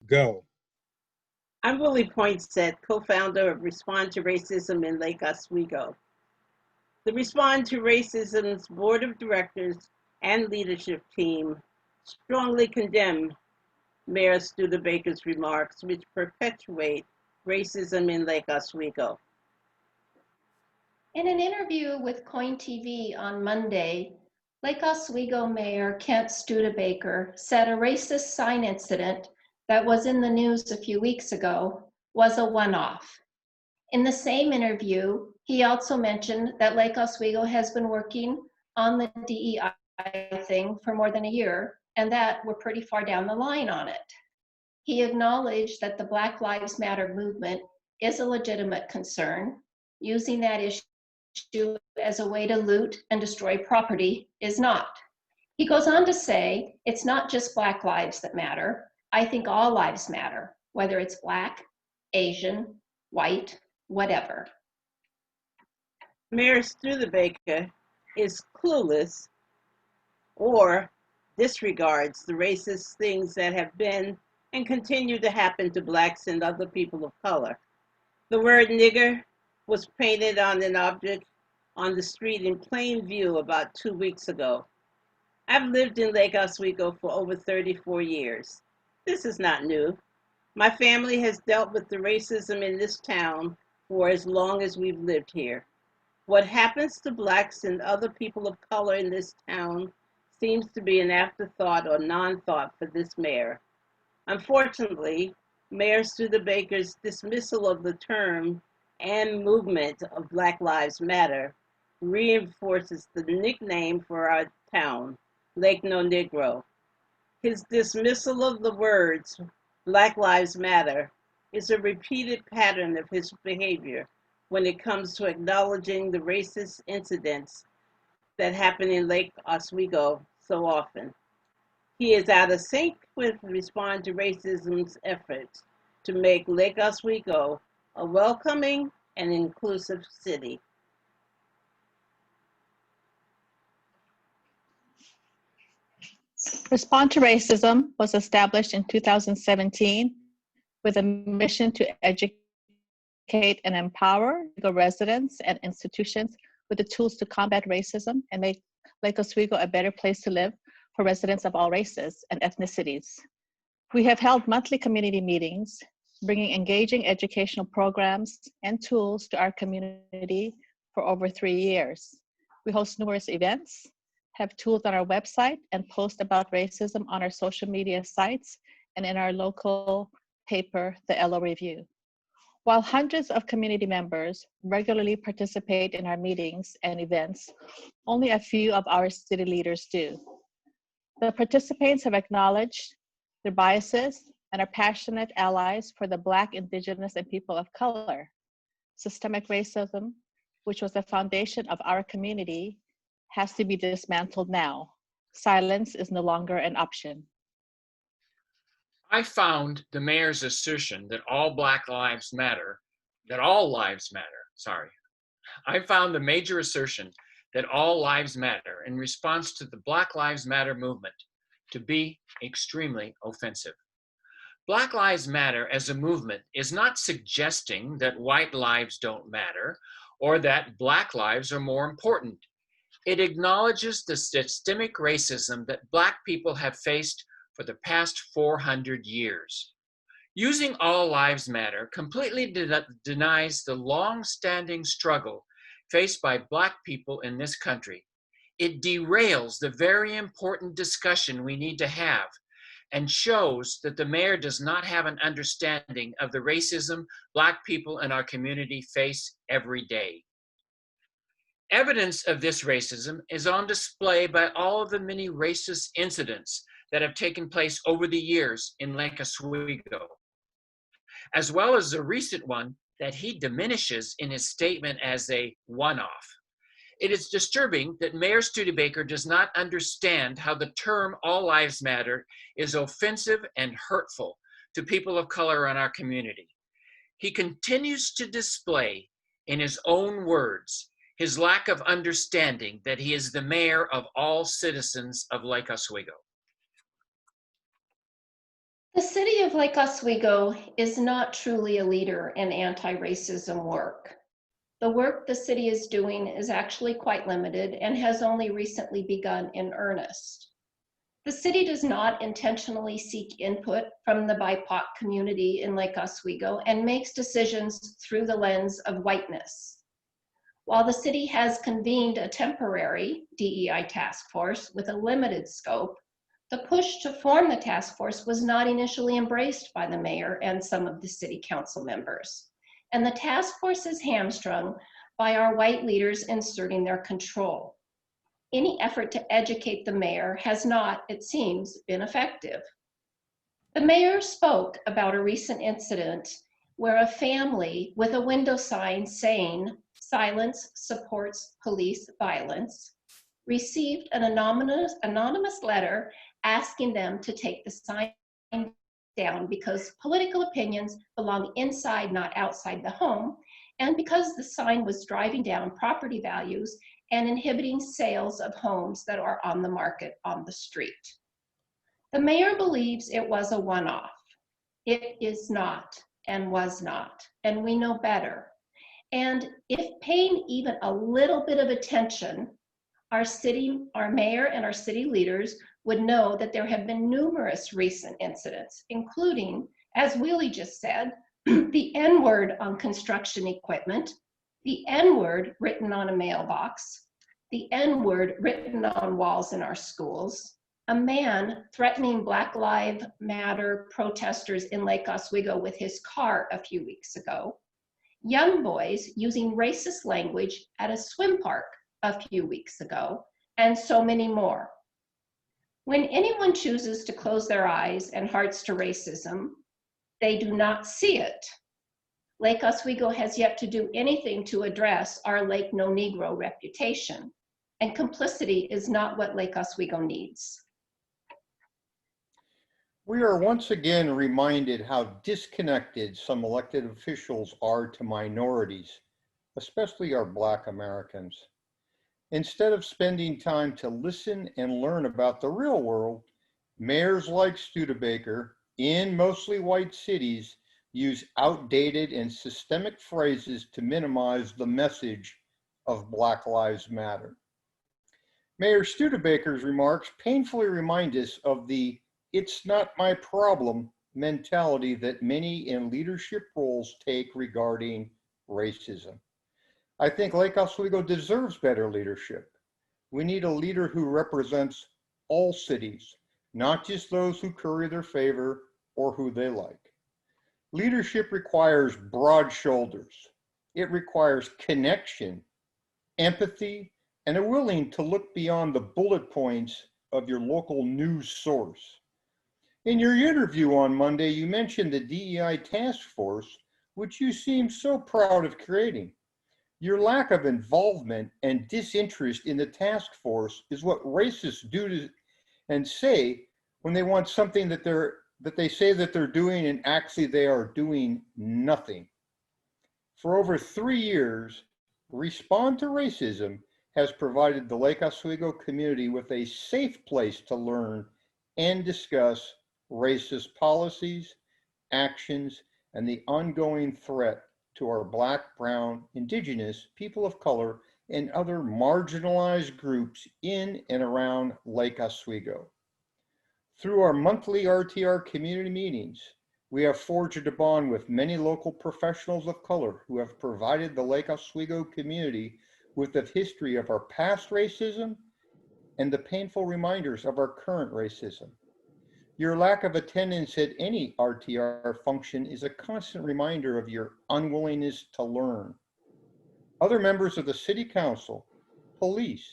Go. I'm Willie Poinsett, co-founder of Respond to Racism in Lake Oswego. The Respond to Racism's board of directors and leadership team strongly condemn Mayor Studebaker's remarks, which perpetuate racism in Lake Oswego. In an interview with KOIN TV on Monday, Lake Oswego Mayor Kent Studebaker said a racist sign incident that was in the news a few weeks ago was a one-off. In the same interview, he also mentioned that Lake Oswego has been working on the DEI thing for more than a year, and that we're pretty far down the line on it. He acknowledged that the Black Lives Matter movement is a legitimate concern. Using that issue as a way to loot and destroy property is not. He goes on to say, it's not just Black lives that matter. I think all lives matter, whether it's Black, Asian, white, whatever. Mayor Studebaker is clueless or disregards the racist things that have been and continue to happen to Blacks and other people of color. The word nigger was painted on an object on the street in plain view about 2 weeks ago. I've lived in Lake Oswego for over 34 years. This is not new. My family has dealt with the racism in this town for as long as we've lived here. What happens to Blacks and other people of color in this town seems to be an afterthought or non-thought for this mayor. Unfortunately, Mayor Studebaker's dismissal of the term and movement of Black Lives Matter reinforces the nickname for our town, Lake No Negro. His dismissal of the words Black Lives Matter is a repeated pattern of his behavior when it comes to acknowledging the racist incidents that happen in Lake Oswego so often. He is out of sync with Respond to Racism's efforts to make Lake Oswego a welcoming and inclusive city. Respond to Racism was established in 2017 with a mission to educate and empower legal residents and institutions with the tools to combat racism and make Lake Oswego a better place to live for residents of all races and ethnicities. We have held monthly community meetings, bringing engaging educational programs and tools to our community for over 3 years. We host numerous events, have tools on our website, and post about racism on our social media sites and in our local paper, the LO Review. While hundreds of community members regularly participate in our meetings and events, only a few of our city leaders do. The participants have acknowledged their biases and are passionate allies for the Black, Indigenous, and people of color. Systemic racism, which was the foundation of our community, has to be dismantled now. Silence is no longer an option. I found the mayor's assertion that all Black lives matter, that all lives matter, I found the major assertion that all lives matter in response to the Black Lives Matter movement to be extremely offensive. Black Lives Matter as a movement is not suggesting that white lives don't matter or that Black lives are more important. It acknowledges the systemic racism that Black people have faced for the past 400 years. Using all lives matter completely denies the long-standing struggle faced by Black people in this country. It derails the very important discussion we need to have and shows that the mayor does not have an understanding of the racism Black people in our community face every day. Evidence of this racism is on display by all of the many racist incidents that have taken place over the years in Lake Oswego, as well as the recent one that he diminishes in his statement as a one-off. It is disturbing that Mayor Studebaker does not understand how the term all lives matter is offensive and hurtful to people of color in our community. He continues to display, in his own words, his lack of understanding that he is the mayor of all citizens of Lake Oswego. The city of Lake Oswego is not truly a leader in anti-racism work. The work the city is doing is actually quite limited and has only recently begun in earnest. The city does not intentionally seek input from the BIPOC community in Lake Oswego and makes decisions through the lens of whiteness. While the city has convened a temporary DEI task force with a limited scope, the push to form the task force was not initially embraced by the mayor and some of the city council members. And the task force is hamstrung by our white leaders inserting their control. Any effort to educate the mayor has not, it seems, been effective. The mayor spoke about a recent incident where a family with a window sign saying, "Silence supports police violence," received an anonymous letter asking them to take the sign down because political opinions belong inside, not outside the home, and because the sign was driving down property values and inhibiting sales of homes that are on the market on the street. The mayor believes it was a one-off. It is not and was not, and we know better. And if paying even a little bit of attention, our mayor and our city leaders would know that there have been numerous recent incidents, including, as Willie just said, the N-word on construction equipment, the N-word written on a mailbox, the N-word written on walls in our schools, a man threatening Black Lives Matter protesters in Lake Oswego with his car a few weeks ago, young boys using racist language at a swim park a few weeks ago, and so many more. When anyone chooses to close their eyes and hearts to racism, they do not see it. Lake Oswego has yet to do anything to address our Lake No Negro reputation, and complicity is not what Lake Oswego needs. We are once again reminded how disconnected some elected officials are to minorities, especially our Black Americans. Instead of spending time to listen and learn about the real world, mayors like Studebaker in mostly white cities use outdated and systemic phrases to minimize the message of Black Lives Matter. Mayor Studebaker's remarks painfully remind us of the "it's not my problem" mentality that many in leadership roles take regarding racism. I think Lake Oswego deserves better leadership. We need a leader who represents all cities, not just those who curry their favor or who they like. Leadership requires broad shoulders. It requires connection, empathy, and a willing to look beyond the bullet points of your local news source. In your interview on Monday, you mentioned the DEI task force, which you seem so proud of creating. Your lack of involvement and disinterest in the task force is what racists do and say when they want something that they say that they're doing and actually they are doing nothing. For over 3 years, Respond to Racism has provided the Lake Oswego community with a safe place to learn and discuss racist policies, actions, and the ongoing threat to our Black, Brown, Indigenous, people of color, and other marginalized groups in and around Lake Oswego. Through our monthly RTR community meetings, we have forged a bond with many local professionals of color who have provided the Lake Oswego community with the history of our past racism and the painful reminders of our current racism. Your lack of attendance at any RTR function is a constant reminder of your unwillingness to learn. Other members of the City Council, police,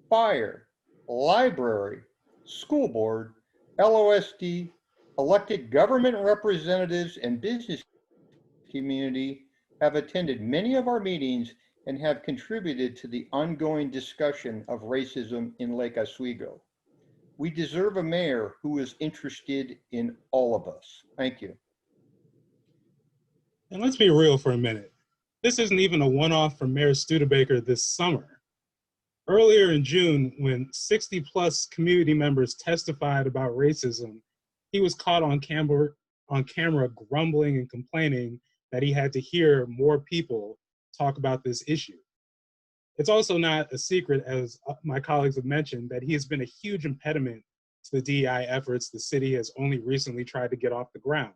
fire, library, school board, LOSD, elected government representatives, and business community have attended many of our meetings and have contributed to the ongoing discussion of racism in Lake Oswego. We deserve a mayor who is interested in all of us. Thank you. And let's be real for a minute. This isn't even a one-off for Mayor Studebaker this summer. Earlier in June, when 60+ community members testified about racism, he was caught on camera grumbling and complaining that he had to hear more people talk about this issue. It's also not a secret, as my colleagues have mentioned, that he has been a huge impediment to the DEI efforts the city has only recently tried to get off the ground.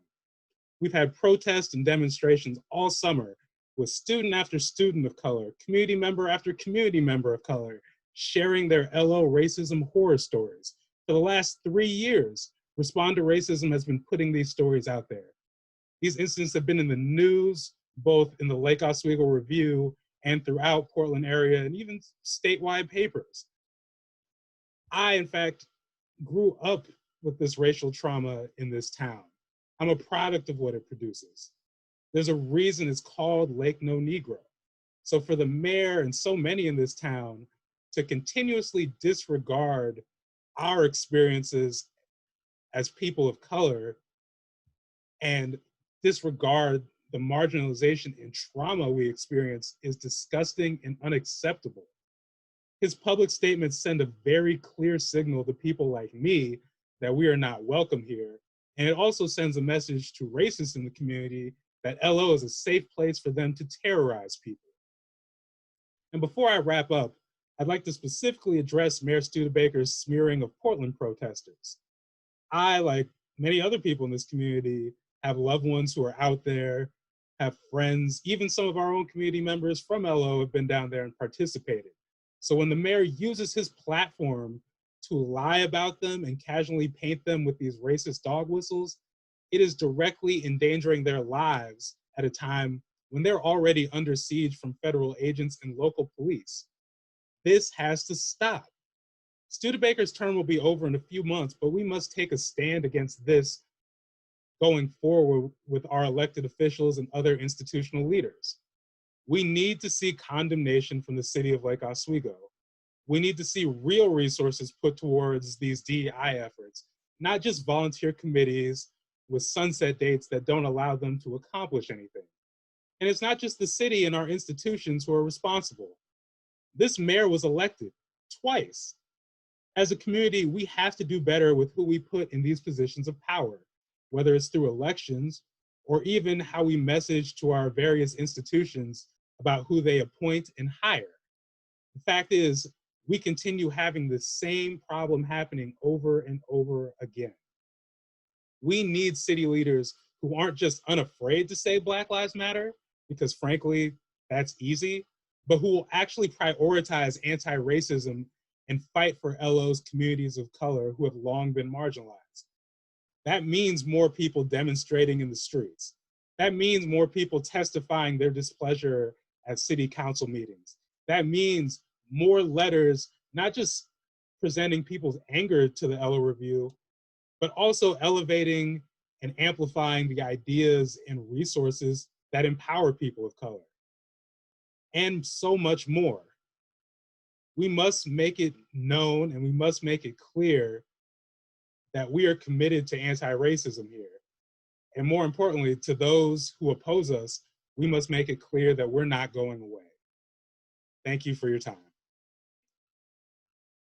We've had protests and demonstrations all summer with student after student of color, community member after community member of color, sharing their LO racism horror stories. For the last 3 years, Respond to Racism has been putting these stories out there. These incidents have been in the news, both in the Lake Oswego Review and throughout Portland area and even statewide papers. I, in fact, grew up with this racial trauma in this town. I'm a product of what it produces. There's a reason it's called Lake No Negro. So for the mayor and so many in this town to continuously disregard our experiences as people of color and disregard the marginalization and trauma we experience is disgusting and unacceptable. His public statements send a very clear signal to people like me that we are not welcome here. And it also sends a message to racists in the community that LO is a safe place for them to terrorize people. And before I wrap up, I'd like to specifically address Mayor Studebaker's smearing of Portland protesters. I, like many other people in this community, have loved ones who are out there, have friends, even some of our own community members from LO have been down there and participated. So when the mayor uses his platform to lie about them and casually paint them with these racist dog whistles, it is directly endangering their lives at a time when they're already under siege from federal agents and local police. This has to stop. Studebaker's term will be over in a few months, but we must take a stand against this going forward with our elected officials and other institutional leaders. We need to see condemnation from the city of Lake Oswego. We need to see real resources put towards these DEI efforts, not just volunteer committees with sunset dates that don't allow them to accomplish anything. And it's not just the city and our institutions who are responsible. This mayor was elected twice. As a community, we have to do better with who we put in these positions of power, whether it's through elections or even how we message to our various institutions about who they appoint and hire. The fact is, we continue having the same problem happening over and over again. We need city leaders who aren't just unafraid to say Black Lives Matter, because frankly, that's easy, but who will actually prioritize anti-racism and fight for LO's communities of color who have long been marginalized. That means more people demonstrating in the streets. That means more people testifying their displeasure at city council meetings. That means more letters, not just presenting people's anger to the LO Review, but also elevating and amplifying the ideas and resources that empower people of color, and so much more. We must make it known and we must make it clear that we are committed to anti-racism here. And more importantly, to those who oppose us, we must make it clear that we're not going away. Thank you for your time.